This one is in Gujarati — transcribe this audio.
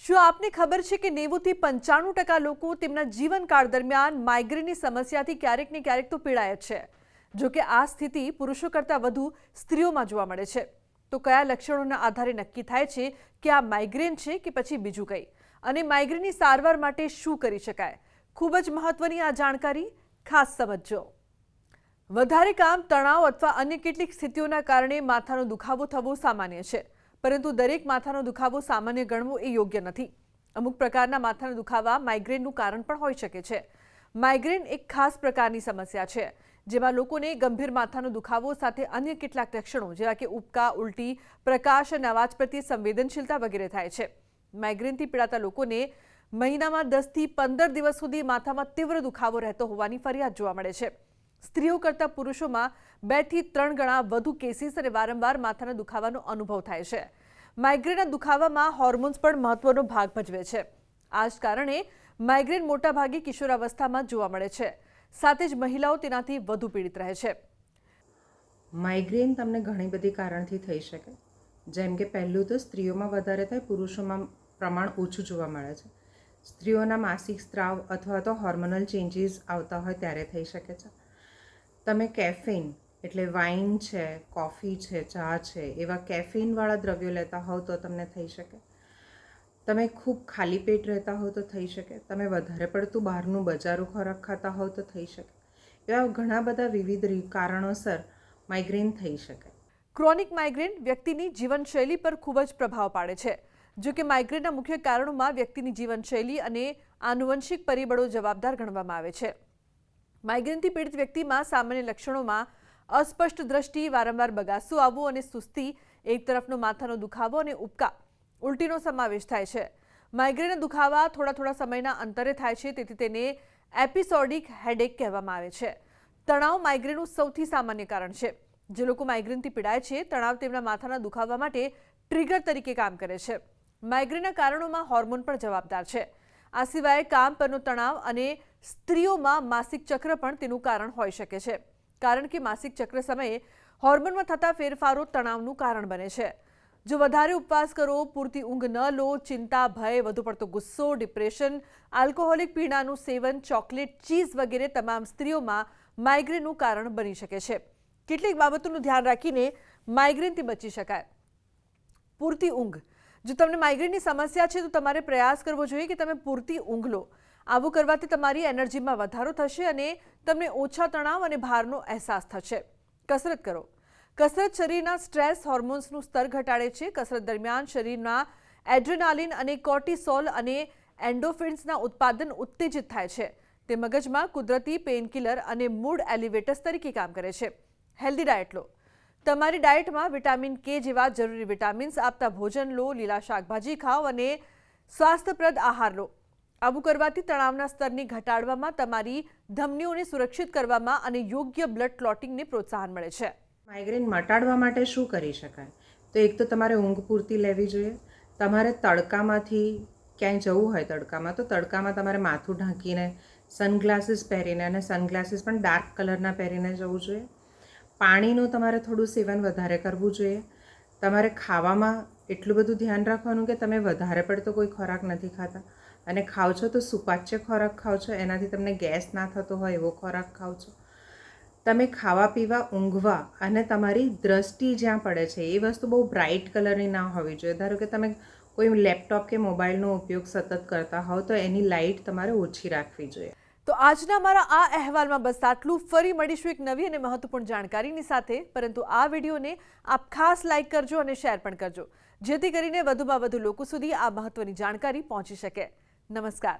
શું આપને ખબર છે કે 90 થી 95% લોકો તેમના જીવનકાળ દરમિયાન માઇગ્રેનની સમસ્યાથી ક્યારેક ને ક્યારેક તો પીડાય છે। જો કે આ સ્થિતિ પુરુષો કરતાં વધુ સ્ત્રીઓમાં જોવા મળે છે। તો કયા લક્ષણોના આધારે નક્કી થાય છે કે આ માઇગ્રેન છે કે પછી બીજું કંઈ, અને માઇગ્રેનની સારવાર માટે શું કરી શકાય? ખૂબ જ મહત્વની આ જાણકારી ખાસ સમજજો। વધારે કામ, તણાવ અથવા અન્ય કેટલીક સ્થિતિઓના કારણે માથાનો દુખાવો થવો સામાન્ય છે, પરંતુ દરેક માથાનો દુખાવો સામાન્ય ગણવો એ યોગ્ય નથી। અમુક પ્રકારના માથાના દુખાવા માઇગ્રેનનું કારણ પણ હોઈ શકે છે। માઇગ્રેન એક ખાસ પ્રકારની સમસ્યા છે જેમાં લોકોને ગંભીર માથાનો દુખાવો સાથે અન્ય કેટલાક લક્ષણો જેવા કે ઉબકા, ઉલટી, પ્રકાશ અને અવાજ પ્રત્યે સંવેદનશીલતા વગેરે થાય છે। માઇગ્રેનથી પીડાતા લોકોને મહિનામાં 10 થી 15 દિવસ સુધી માથામાં તીવ્ર દુખાવો રહેતો હોવાની ફરિયાદ જોવા મળે છે। સ્ત્રીઓ કરતાં પુરુષોમાં 2 થી 3 ગણા વધુ કેસીસ અને વારંવાર માથાના દુખાવાનો અનુભવ થાય છે। માઇગ્રેનના દુખાવામાં હોર્મોન્સ પણ મહત્વનો ભાગ ભજવે છે। આ જ કારણે માઇગ્રેન મોટાભાગે કિશોરાવસ્થામાં જોવા મળે છે, સાથે જ મહિલાઓ તેનાથી વધુ પીડિત રહે છે। માઇગ્રેન તમને ઘણી બધી કારણથી થઈ શકે, જેમ કે પહેલું તો સ્ત્રીઓમાં વધારે થાય, પુરુષોમાં પ્રમાણ ઓછું જોવા મળે છે। સ્ત્રીઓના માસિક સ્ત્રાવ અથવા તો હોર્મોનલ ચેન્જીસ આવતા હોય ત્યારે થઈ શકે છે। તમે કેફીન એટલે વાઇન છે, કોફી છે, ચા છે, એવા કેફીનવાળા દ્રવ્યો લેતા હોવ તો તમને થઈ શકે। તમે ખૂબ ખાલી પેટ રહેતા હોવ તો થઈ શકે। તમે વધારે પડતું બહારનું બજારું ખોરાક ખાતા હોવ તો થઈ શકે। એવા ઘણા બધા વિવિધ કારણોસર માઇગ્રેન થઈ શકે। ક્રોનિક માઇગ્રેન વ્યક્તિની જીવનશૈલી પર ખૂબ જ પ્રભાવ પાડે છે। જો કે માઇગ્રેનના મુખ્ય કારણોમાં વ્યક્તિની જીવનશૈલી અને આનુવંશિક પરિબળો જવાબદાર ગણવામાં આવે છે। માઇગ્રેનથી પીડિત વ્યક્તિમાં સામાન્ય લક્ષણોમાં અસ્પષ્ટ દ્રષ્ટિ, વારંવાર બગાસું આવવું અને સુસ્તી, એક તરફનો માથાનો દુખાવો અને ઉબકા, ઉલટીનો સમાવેશ થાય છે। માઇગ્રેનના દુખાવા થોડા સમયના અંતરે થાય છે, તેથી તેને એપિસોડિક હેડેક કહેવામાં આવે છે। તણાવ માઇગ્રેનનું સૌથી સામાન્ય કારણ છે। જે લોકો માઇગ્રેનથી પીડાય છે, તણાવ તેમના માથાના દુખાવા માટે ટ્રિગર તરીકે કામ કરે છે। માઇગ્રેનના કારણોમાં હોર્મોન પણ જવાબદાર છે। આ સિવાય કામ પરનો તણાવ અને સ્ત્રીઓમાં માસિક ચક્ર પણ તેનું કારણ હોઈ શકે છે, કારણ કે માસિક ચક્ર સમયે હોર્મોનમાં થતા ફેરફારો તણાવનું કારણ બને છે। જો વધારે ઉપવાસ કરો, પૂરતી ઊંઘ ન લો, ચિંતા, ભય, વધુ પડતો ગુસ્સો, ડિપ્રેશન, આલ્કોહોલિક પીણાનું સેવન, ચોકલેટ, ચીઝ વગેરે તમામ સ્ત્રીઓમાં માઇગ્રેનનું કારણ બની શકે છે। કેટલીક બાબતોનું ધ્યાન રાખીને માઇગ્રેનથી બચી શકાય। પૂરતી ઊંઘ। જો તમને માઇગ્રેનની સમસ્યા છે તો તમારે પ્રયાસ કરવો જોઈએ કે તમે પૂરતી ઊંઘ લો। આવું કરવાથી તમારી એનર્જીમાં વધારો થશે અને તમને ઓછા તણાવ અને ભારનો અહેસાસ થશે। કસરત કરો। કસરત શરીરના સ્ટ્રેસ હોર્મોન્સનું સ્તર ઘટાડે છે। કસરત દરમિયાન શરીરના એડ્રેનાલિન અને કોર્ટિસોલ અને એન્ડોર્ફિન્સના ઉત્પાદન ઉત્તેજિત થાય છે। તે મગજમાં કુદરતી પેનકિલર અને મૂડ એલિવેટર્સ તરીકે કામ કરે છે। હેલ્ધી ડાયટ લો। તમારી ડાયટમાં વિટામિન કે જેવા જરૂરી વિટામિન્સ આપતા ભોજન લો, લીલા શાકભાજી ખાઓ અને સ્વાસ્થ્યપ્રદ આહાર લો। આવું કરવાથી તણાવના સ્તરને ઘટાડવામાં, તમારી ધમનીઓને સુરક્ષિત કરવામાં અને યોગ્ય બ્લડ ક્લોટિંગને પ્રોત્સાહન મળે છે। માઇગ્રેન મટાડવા માટે શું કરી શકાય? તો એક તો તમારે ઊંઘ પૂરતી લેવી જોઈએ। તમારે તડકામાંથી ક્યાંય જવું હોય તો તડકામાં તમારે માથું ઢાંકીને, સનગ્લાસીસ પહેરીને, અને સનગ્લાસીસ પણ ડાર્ક કલરના પહેરીને જવું જોઈએ। પાણીનું તમારે થોડું સેવન વધારે કરવું જોઈએ। તમારે ખાવામાં એટલું બધું ધ્યાન રાખવાનું કે તમે વધારે પડતો કોઈ ખોરાક નથી ખાતા, અને ખાઓ છો તો સુપાચ્ય ખોરાક ખાઓ છો, એનાથી તમને ગેસ ના થતો હોય એવો ખોરાક ખાઓ છો। તમે ખાવા પીવા, ઊંઘવા અને તમારી દ્રષ્ટિ જ્યાં પડે છે એ વસ્તુ બહુ બ્રાઇટ કલરની ના હોવી જોઈએ। ધારો કે તમે કોઈ લેપટોપ કે મોબાઈલનો ઉપયોગ સતત કરતા હોવ તો એની લાઇટ તમારે ઓછી રાખવી જોઈએ। તો આજના મારા આ અહેવાલમાં બસ આટલું। ફરી મળીશું એક નવી અને મહત્વપૂર્ણ જાણકારીની સાથે, પરંતુ આ વિડીયોને આપ ખાસ લાઇક કરજો અને શેર પણ કરજો, જેથી કરીને વધુમાં વધુ લોકો સુધી આ મહત્વની જાણકારી પહોંચી શકે। નમસ્કાર।